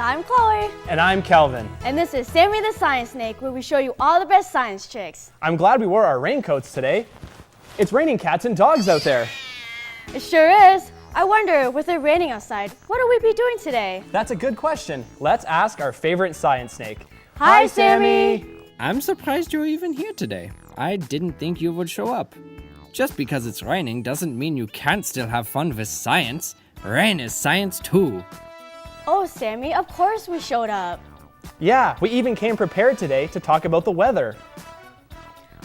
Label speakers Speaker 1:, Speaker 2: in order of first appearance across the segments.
Speaker 1: I'm Chloe.
Speaker 2: And I'm Kelvin.
Speaker 1: And this is Sammy the Science Snake, where we show you all the best science tricks.
Speaker 2: I'm glad we wore our raincoats today. It's raining cats and dogs out there.
Speaker 1: It sure is. I wonder, with it raining outside, what will we be doing today?
Speaker 2: That's a good question. Let's ask our favorite science snake.
Speaker 1: Hi, Sammy.
Speaker 3: I'm surprised you're even here today. I didn't think you would show up. Just because it's raining doesn't mean you can't still have fun with science. Rain is science too.
Speaker 1: Oh, Sammy, of course we showed up.
Speaker 2: Yeah, we even came prepared today to talk about the weather.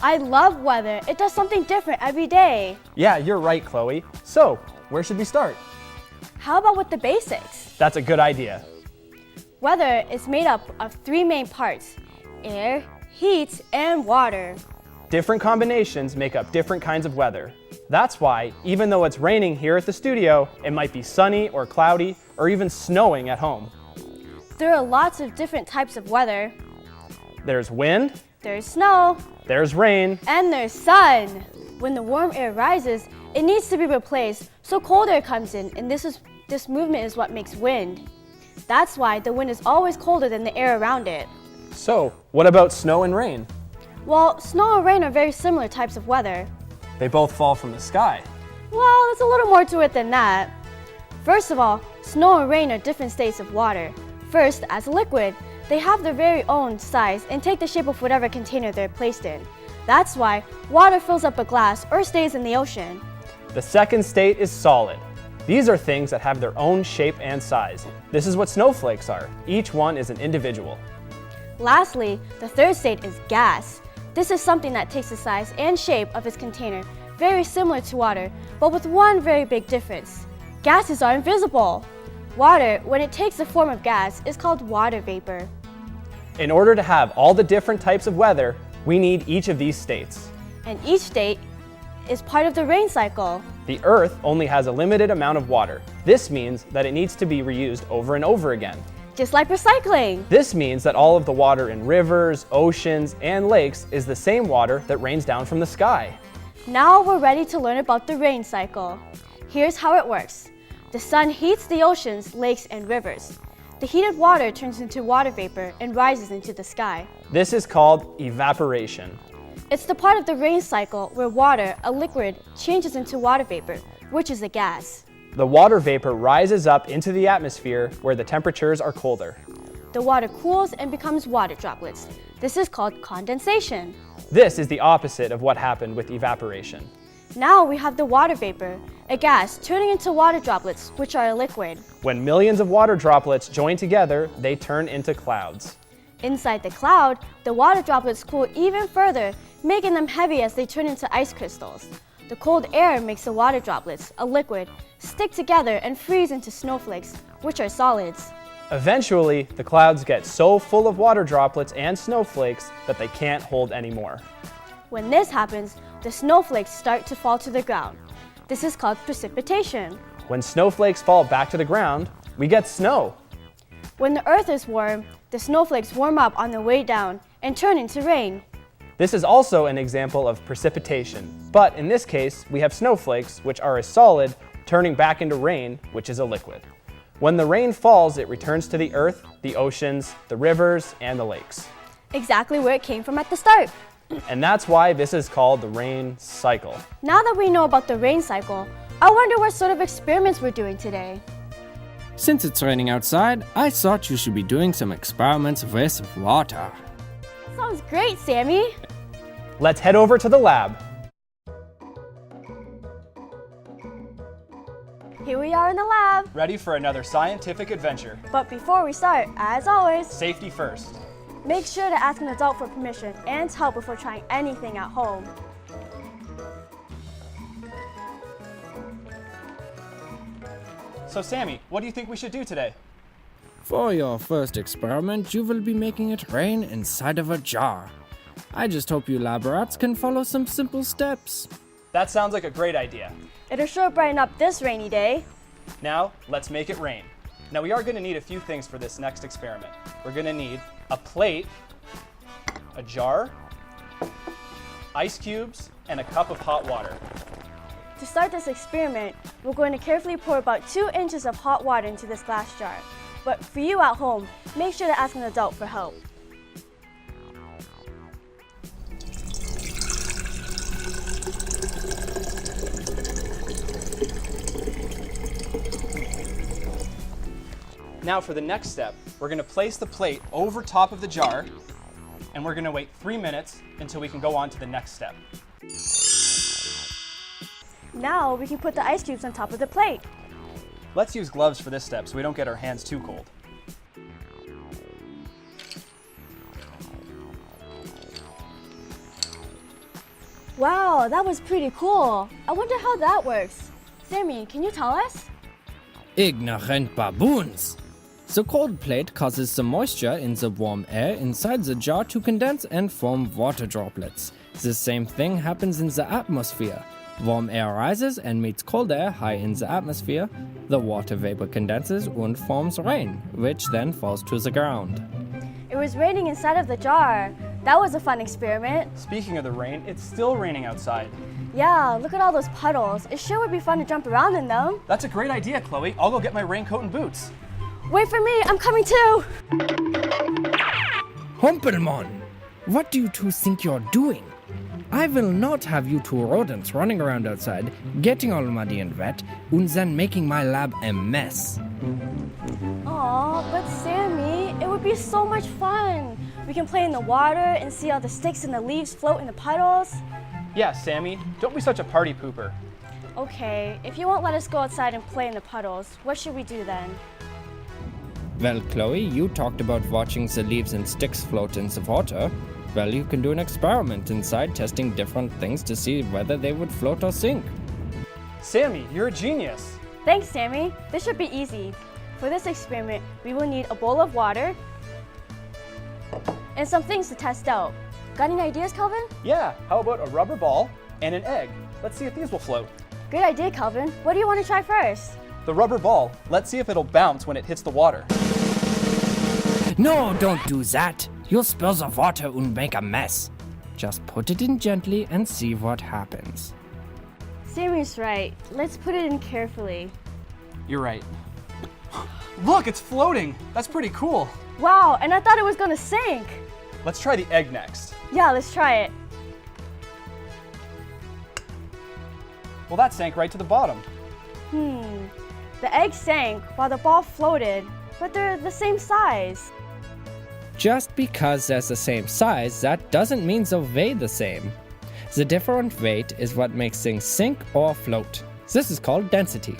Speaker 1: I love weather. It does something different every day.
Speaker 2: Yeah, you're right, Chloe. So, where should we start?
Speaker 1: How about with the basics?
Speaker 2: That's a good idea.
Speaker 1: Weather is made up of three main parts: air, heat, and water.
Speaker 2: Different combinations make up different kinds of weather. That's why, even though it's raining here at the studio, it might be sunny or cloudy or even snowing at home.
Speaker 1: There are lots of different types of weather.
Speaker 2: There's wind,
Speaker 1: There's snow,
Speaker 2: there's rain,
Speaker 1: and there's sun. When the warm air rises, it needs to be replaced, so cold air comes in, and this movement is what makes wind. That's why the wind is always colder than the air around it.
Speaker 2: So, what about snow and rain?
Speaker 1: Well, snow and rain are very similar types of weather.
Speaker 2: They both fall from the sky.
Speaker 1: Well, there's a little more to it than that. First of all, snow and rain are different states of water. First, as a liquid, they have their very own size and take the shape of whatever container they're placed in. That's why water fills up a glass or stays in the ocean.
Speaker 2: The second state is solid. These are things that have their own shape and size. This is what snowflakes are. Each one is an individual.
Speaker 1: Lastly, the third state is gas. This is something that takes the size and shape of its container, very similar to water, but with one very big difference. Gases are invisible. Water, when it takes the form of gas, is called water vapor.
Speaker 2: In order to have all the different types of weather, we need each of these states.
Speaker 1: And each state is part of the rain cycle.
Speaker 2: The Earth only has a limited amount of water. This means that it needs to be reused over and over again.
Speaker 1: Just like recycling.
Speaker 2: This means that all of the water in rivers, oceans, and lakes is the same water that rains down from the sky.
Speaker 1: Now we're ready to learn about the rain cycle. Here's how it works. The sun heats the oceans, lakes, and rivers. The heated water turns into water vapor and rises into the sky.
Speaker 2: This is called evaporation.
Speaker 1: It's the part of the rain cycle where water, a liquid, changes into water vapor, which is a gas.
Speaker 2: The water vapor rises up into the atmosphere where the temperatures are colder.
Speaker 1: The water cools and becomes water droplets. This is called condensation.
Speaker 2: This is the opposite of what happened with evaporation.
Speaker 1: Now we have the water vapor, a gas turning into water droplets, which are a liquid.
Speaker 2: When millions of water droplets join together, they turn into clouds.
Speaker 1: Inside the cloud, the water droplets cool even further, making them heavy as they turn into ice crystals. The cold air makes the water droplets, a liquid, stick together and freeze into snowflakes, which are solids.
Speaker 2: Eventually, the clouds get so full of water droplets and snowflakes that they can't hold anymore.
Speaker 1: When this happens, the snowflakes start to fall to the ground. This is called precipitation.
Speaker 2: When snowflakes fall back to the ground, we get snow.
Speaker 1: When the earth is warm, the snowflakes warm up on their way down and turn into rain.
Speaker 2: This is also an example of precipitation, but in this case, we have snowflakes, which are a solid, turning back into rain, which is a liquid. When the rain falls, it returns to the earth, the oceans, the rivers, and the lakes.
Speaker 1: Exactly where it came from at the start.
Speaker 2: And that's why this is called the rain cycle.
Speaker 1: Now that we know about the rain cycle, I wonder what sort of experiments we're doing today.
Speaker 3: Since it's raining outside, I thought you should be doing some experiments with water.
Speaker 1: Sounds great, Sammy.
Speaker 2: Let's head over to the lab.
Speaker 1: Here we are in the lab.
Speaker 2: Ready for another scientific adventure.
Speaker 1: But before we start, as always,
Speaker 2: Safety first.
Speaker 1: make sure to ask an adult for permission and help before trying anything at home.
Speaker 2: So Sammy, what do you think we should do today?
Speaker 3: For your first experiment, you will be making it rain inside of a jar. I just hope you lab rats can follow some simple steps.
Speaker 2: That sounds like a great idea.
Speaker 1: It'll sure brighten up this rainy day.
Speaker 2: Now, let's make it rain. Now we are going to need a few things for this next experiment. We're going to need a plate, a jar, ice cubes, and a cup of hot water.
Speaker 1: To start this experiment, we're going to carefully pour about 2 inches of hot water into this glass jar. but for you at home, make sure to ask an adult for help.
Speaker 2: Now for the next step, we're going to place the plate over top of the jar, and we're going to wait 3 minutes until we can go on to the next step.
Speaker 1: Now we can put the ice cubes on top of the plate.
Speaker 2: Let's use gloves for this step so we don't get our hands too cold.
Speaker 1: Wow, that was pretty cool. I wonder how that works. Sammy, can you tell us?
Speaker 3: Ignorant baboons! The cold plate causes the moisture in the warm air inside the jar to condense and form water droplets. The same thing happens in the atmosphere. Warm air rises and meets cold air high in the atmosphere. The water vapor condenses and forms rain, which then falls to the ground.
Speaker 1: It was raining inside of the jar. That was a fun experiment.
Speaker 2: Speaking of the rain, it's still raining outside.
Speaker 1: Yeah, look at all those puddles. It sure would be fun to jump around in them.
Speaker 2: That's a great idea, Chloe. I'll go get my raincoat and boots.
Speaker 1: Wait for me, I'm coming too.
Speaker 3: Humpelmann! What do you two think you're doing? I will not have you two rodents running around outside, getting all muddy and wet, and then making my lab a mess.
Speaker 1: Aw, but Sammy, it would be so much fun. We can play in the water and see all the sticks and the leaves float in the puddles.
Speaker 2: Yeah, Sammy, don't be such a party pooper.
Speaker 1: Okay, if you won't let us go outside and play in the puddles, what should we do then?
Speaker 3: Well, Chloe, you talked about watching the leaves and sticks float in the water. Well, you can do an experiment inside testing different things to see whether they would float or sink.
Speaker 2: Sammy, you're a genius.
Speaker 1: Thanks, Sammy. This should be easy. For this experiment, we will need a bowl of water and some things to test out. Got any ideas, Kelvin?
Speaker 2: Yeah, how about a rubber ball and an egg? Let's see if these will float.
Speaker 1: Great idea, Kelvin. What do you want to try first?
Speaker 2: The rubber ball, let's see if it'll bounce when it hits the water.
Speaker 3: No, don't do that. You'll spill the water and make a mess. Just put it in gently and see what happens.
Speaker 1: Sammy's right. Let's put it in carefully.
Speaker 2: You're right. Look, it's floating. That's pretty cool.
Speaker 1: Wow, and I thought it was gonna sink.
Speaker 2: Let's try the egg next.
Speaker 1: Yeah, let's try it.
Speaker 2: Well, that sank right to the bottom.
Speaker 1: The egg sank while the ball floated, but they're the same size.
Speaker 3: Just because they're the same size, that doesn't mean they'll weigh the same. The different weight is what makes things sink or float. This is called density.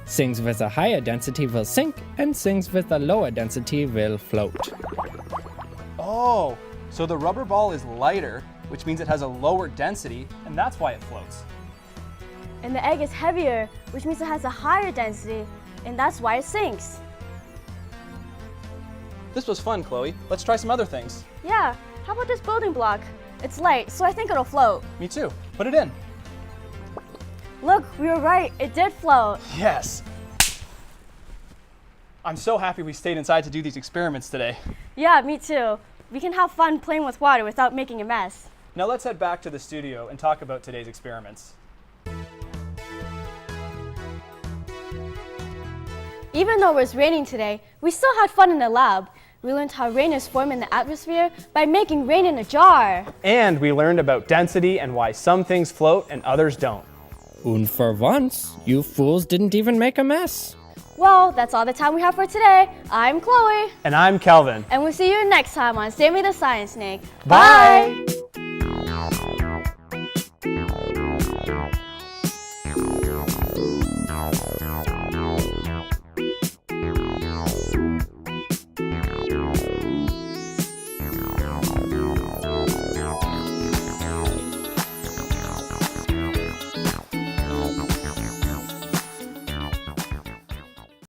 Speaker 3: Things with a higher density will sink, and things with a lower density will float.
Speaker 2: Oh, so the rubber ball is lighter, which means it has a lower density, and that's why it floats.
Speaker 1: And the egg is heavier, which means it has a higher density, and that's why it sinks.
Speaker 2: This was fun, Chloe. Let's try some other things.
Speaker 1: Yeah, how about this building block? It's light, so I think it'll float.
Speaker 2: Me too. Put it in.
Speaker 1: Look, we were right. It did float.
Speaker 2: Yes. I'm so happy we stayed inside to do these experiments today.
Speaker 1: Yeah, me too. We can have fun playing with water without making a mess.
Speaker 2: Now let's head back to the studio and talk about today's experiments.
Speaker 1: Even though it was raining today, we still had fun in the lab. We learned how rain is formed in the atmosphere by making rain in a jar.
Speaker 2: And we learned about density and why some things float and others don't.
Speaker 3: And for once, you fools didn't even make a mess.
Speaker 1: Well, that's all the time we have for today. I'm Chloe.
Speaker 2: And I'm Kelvin.
Speaker 1: And we'll see you next time on Sammy the Science Snake.
Speaker 2: Bye.
Speaker 1: Bye.